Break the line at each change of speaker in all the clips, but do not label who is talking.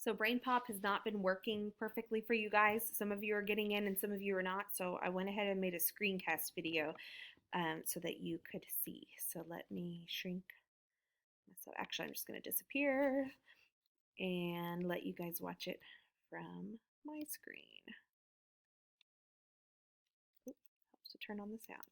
So BrainPop has not been working perfectly for you guys. Some of you are getting in and some of you are not. So I went ahead and made a screencast video so that you could see. So let me shrink. So actually, I'm just going to disappear and let you guys watch it from my screen. Oops, helps to turn on the sound.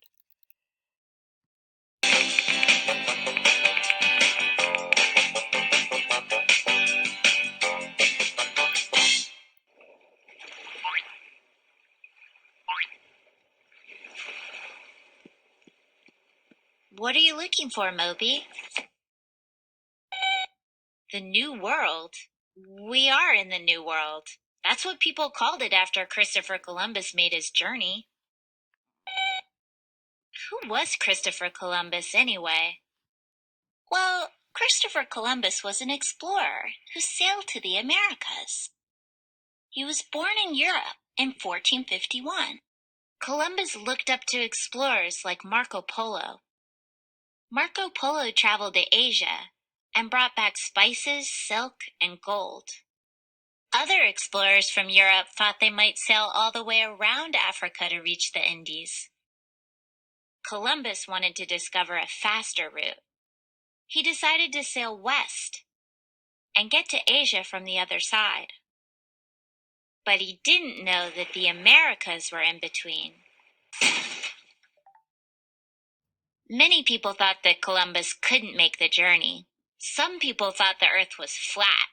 What are you looking for, Moby? The New World? We are in the New World. That's what people called it after Christopher Columbus made his journey. Who was Christopher Columbus, anyway? Well, Christopher Columbus was an explorer who sailed to the Americas. He was born in Europe in 1451. Columbus looked up to explorers like Marco Polo. Marco Polo traveled to Asia and brought back spices, silk, and gold. Other explorers from Europe thought they might sail all the way around Africa to reach the Indies. Columbus wanted to discover a faster route. He decided to sail west and get to Asia from the other side. But he didn't know that the Americas were in between. Many people thought that Columbus couldn't make the journey. Some people thought the earth was flat,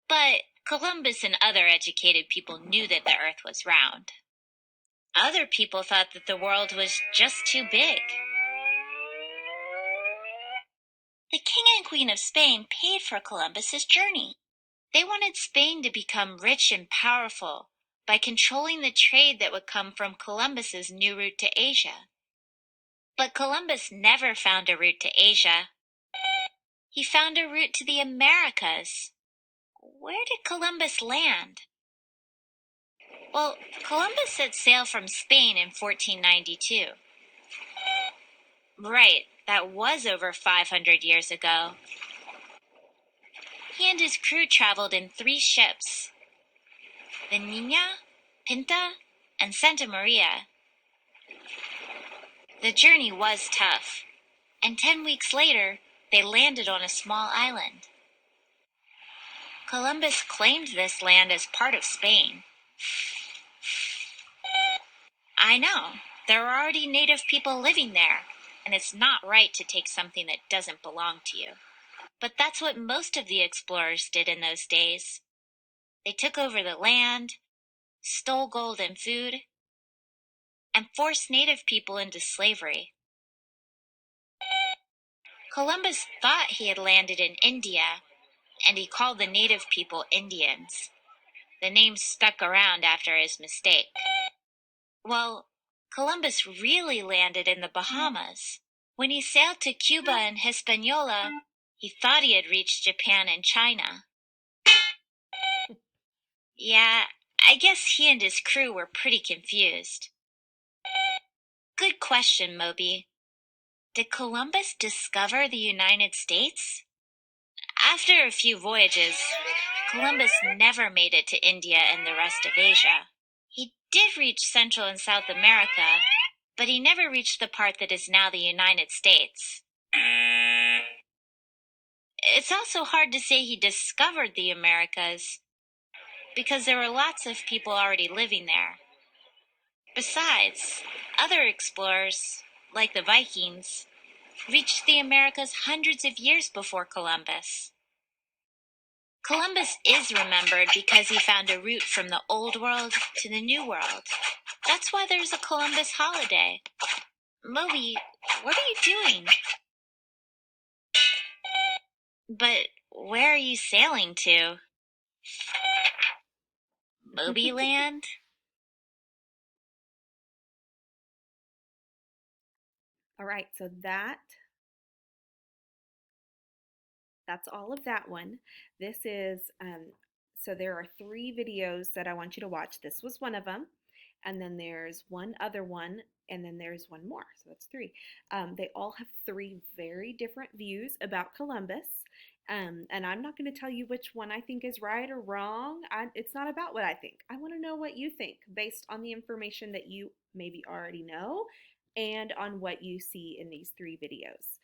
but Columbus and other educated people knew that the earth was round. Other people thought that the world was just too big. The King and Queen of Spain paid for Columbus's journey. They wanted Spain to become rich and powerful by controlling the trade that would come from Columbus's new route to Asia. But Columbus never found a route to Asia. He found a route to the Americas. Where did Columbus land? Well, Columbus set sail from Spain in 1492. Right, that was over 500 years ago. He and his crew traveled in 3 ships, the Nina, Pinta, and Santa Maria. The journey was tough, and 10 weeks later, they landed on a small island. Columbus claimed this land as part of Spain. I know, there are already native people living there, and it's not right to take something that doesn't belong to you. But that's what most of the explorers did in those days. They took over the land, stole gold and food, and forced native people into slavery. Columbus thought he had landed in India, and he called the native people Indians. The name stuck around after his mistake. Well, Columbus really landed in the Bahamas. When he sailed to Cuba and Hispaniola, he thought he had reached Japan and China. Yeah, I guess he and his crew were pretty confused. Good question, Moby. Did Columbus discover the United States? After a few voyages, Columbus never made it to India and the rest of Asia. He did reach Central and South America, but he never reached the part that is now the United States. It's also hard to say he discovered the Americas, because there were lots of people already living there. Besides, other explorers, like the Vikings, reached the Americas hundreds of years before Columbus. Columbus is remembered because he found a route from the Old World to the New World. That's why there's a Columbus holiday. Moby, what are you doing? But where are you sailing to? Moby Land?
All right, so that's all of that one. This is, so there are 3 videos that I want you to watch. This was one of them, and then there's one other one, and then there's one more. So that's 3. They all have 3 very different views about Columbus, And I'm not going to tell you which one I think is right or wrong. It's not about what I think. I want to know what you think based on the information that you maybe already know and on what you see in these three videos.